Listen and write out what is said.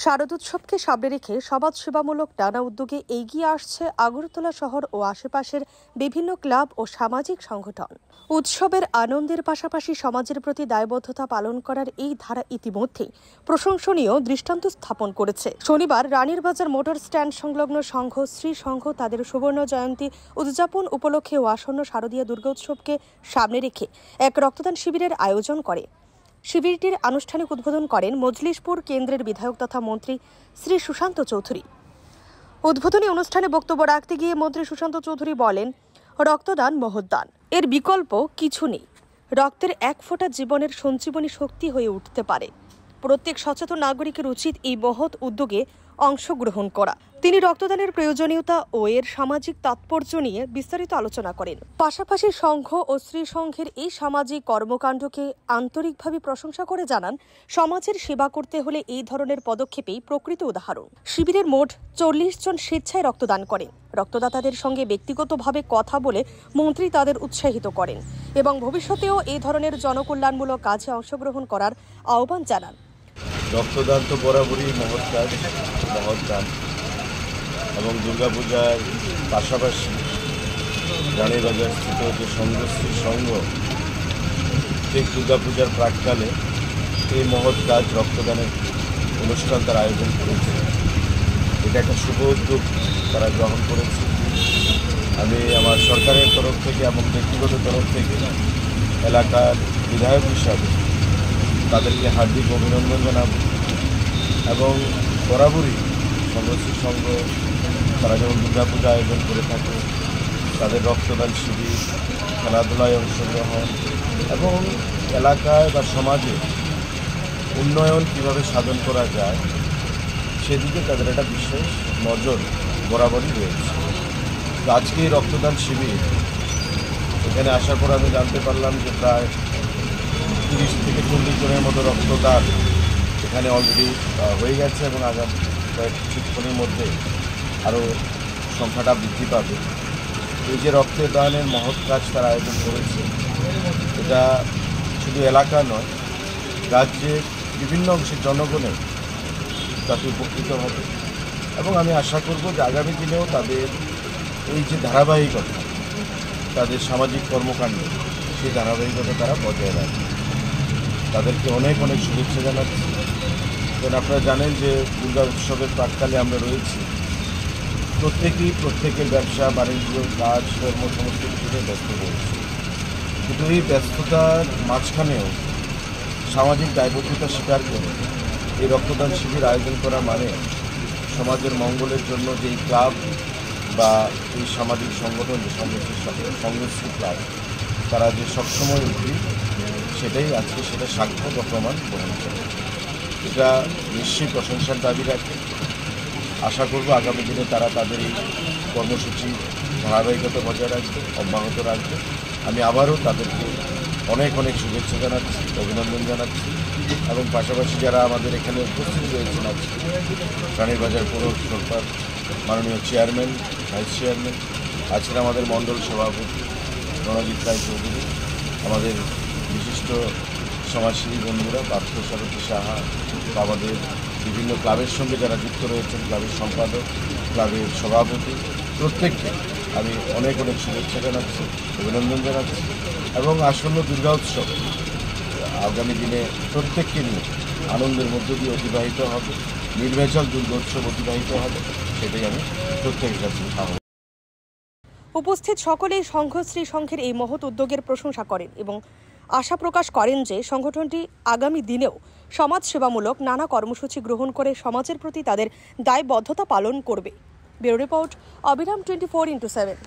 শারদোৎসবকে সামনে রেখে সমাজসেবামূলক নানা উদ্যোগে এগিয়ে আসছে আগরতলা শহর ও আশেপাশের বিভিন্ন ক্লাব ও সামাজিক সংগঠন। উৎসবের আনন্দের পাশাপাশি সমাজের প্রতি দায়বদ্ধতা পালন করার এই ধারা ইতিমধ্যে প্রশংসনীয় দৃষ্টান্ত স্থাপন করেছে। শনিবার রানীর বাজার মোটর স্ট্যান্ড সংলগ্ন সংঘ শ্রী সংঘ তাদের সুবর্ণ জয়ন্তী উদযাপন উপলক্ষে ও আসন্ন শারদীয় দুর্গোৎসবকে সামনে রেখে এক রক্তদান শিবিরের আয়োজন করে। শিবিরটির আনুষ্ঠানিক উদ্বোধন করেন মজলিশপুর কেন্দ্রের বিধায়ক তথা মন্ত্রী শ্রী সুশান্ত চৌধুরী। উদ্বোধনী অনুষ্ঠানে বক্তব্য রাখতে গিয়ে মন্ত্রী সুশান্ত চৌধুরী বলেন, রক্তদান মহৎদান, এর বিকল্প কিছু নেই। রক্তের এক ফোঁটা জীবনের সঞ্জীবনী শক্তি হয়ে উঠতে পারে। প্রত্যেক সচেতন নাগরিকের উচিত এই মহৎ উদ্যোগে অংশগ্রহণ করা। তিনি রক্তদানের প্রয়োজনীয়তা ও এর সামাজিক তাৎপর্য নিয়ে বিস্তারিত আলোচনা করেন। পাশাপাশি সংঘ ও স্ত্রী সংঘের এই সামাজিক কর্মকাণ্ডকে আন্তরিকভাবে প্রশংসা করে জানান, সমাজের সেবা করতে হলে এই ধরনের পদক্ষেপেই প্রকৃত উদাহরণ। শিবিরের মোট 40 জন স্বেচ্ছায় রক্তদান করেন। রক্তদাতাদের সঙ্গে ব্যক্তিগতভাবে কথা বলে মন্ত্রী তাদের উৎসাহিত করেন এবং ভবিষ্যতেও এই ধরনের জনকল্যাণমূলক কাজে অংশগ্রহণ করার আহ্বান জানান। রক্তদান তো বরাবরই মহৎ কাজ, মহৎ দান, এবং দুর্গাপূজার পাশাপাশি রানীর বাজার স্থিত যে সংঘশ্রী সংঘ ঠিক দুর্গাপূজার প্রাককালে এই মহৎ কাজ রক্তদানের অনুষ্ঠান তারা আয়োজন করেছে। এটা একটা শুভ উদ্যোগ তারা গ্রহণ করেছে। আমি আমার সরকারের তরফ থেকে এবং ব্যক্তিগত তরফ থেকে এলাকার বিধায়ক হিসাবে তাদেরকে হার্দিক অভিনন্দন জানাব এবং বরাবরই সংঘশ্রী সংঘ তারা যেমন দুর্গাপূজা আয়োজন করে থাকে, তাদের রক্তদান শিবির, খেলাধুলায় অংশগ্রহণ এবং এলাকায় বা সমাজে উন্নয়ন কীভাবে সাধন করা যায় সেদিকে তাদের একটা বিশেষ নজর বরাবরই রয়েছে। তো আজকে এই রক্তদান শিবির এখানে আসার পর আমি জানতে পারলাম যে প্রায় 30 থেকে 40 জনের মতো রক্তদান এখানে অলরেডি হয়ে গেছে এবং আগামী কিছুক্ষণের মধ্যে আরও সংখ্যাটা বৃদ্ধি পাবে। এই যে রক্তের দানের মহৎ কাজ তারা আয়োজন করেছে, এটা শুধু এলাকা নয়, রাজ্যের বিভিন্ন অংশের জনগণের তাতে উপকৃত হবে এবং আমি আশা করব যে আগামী দিনেও তাদের এই যে ধারাবাহিকতা, তাদের সামাজিক কর্মকাণ্ড, সেই ধারাবাহিকতা তারা বজায় রাখবে। তাদেরকে অনেক অনেক শুভেচ্ছা জানাচ্ছি। কারণ আপনারা জানেন যে দুর্গা উৎসবের প্রাককালে আমরা রয়েছি, প্রত্যেকের ব্যবসা বাণিজ্য কাজ কর্ম সমস্ত কিছুতে ব্যস্ত রয়েছে, কিন্তু এই ব্যস্ততার মাঝখানেও সামাজিক দায়বদ্ধতা স্বীকার করে এই রক্তদান শিবির আয়োজন করা মানে সমাজের মঙ্গলের জন্য যে এই ক্লাব বা এই সামাজিক সংগঠন যে সংঘশ্রী ক্লাব তারা যে সবসময় উঠি সেটাই আজকে সেটা সাক্ষ্য বা প্রমাণ বহন করে। এটা নিশ্চয়ই প্রশংসার দাবি রাখে। আশা করব আগামী দিনে তারা তাদের এই কর্মসূচি ধারাবাহিকতা বজায় রাখবে, অব্যাহত রাখবে। আমি আবারও তাদেরকে অনেক অনেক শুভেচ্ছা জানাচ্ছি, অভিনন্দন জানাচ্ছি এবং পাশাপাশি যারা আমাদের এখানে উপস্থিত রয়েছেন আজকে রানীর বাজার পৌর সরকার মাননীয় চেয়ারম্যান, ভাইস চেয়ারম্যান, আছেন আমাদের মণ্ডল সভাপতি রণজিৎ রায় চৌধুরী, আমাদের বিশিষ্ট সমাজসেবী বন্ধুরা পার্থ সারথী সাহা, আমাদের বিভিন্ন ক্লাবের সঙ্গে যারা যুক্ত রয়েছেন, ক্লাবের সম্পাদক, ক্লাবের সভাপতি, প্রত্যেককে আমি অনেক অনেক শুভেচ্ছা জানাচ্ছি, অভিনন্দন জানাচ্ছি এবং আসন্ন দুর্গা উৎসব আগামী দিনে প্রত্যেককে নিয়ে আনন্দের মধ্য দিয়ে অতিবাহিত হবে, নির্ভেজাল দুর্গোৎসব অতিবাহিত হবে, সেটাই আমি প্রত্যেকের কাছে আহ্বান। উপস্থিত সকলেই সংঘশ্রী সংঘের এই মহৎ উদ্যোগের প্রশংসা করেন এবং আশা প্রকাশ করেন যে সংগঠনটি আগামী দিনেও সমাজসেবামূলক নানা কর্মসূচি গ্রহণ করে সমাজের প্রতি তাদের দায়বদ্ধতা পালন করবে। ব্যুরো রিপোর্ট, অবিরাম 24x7।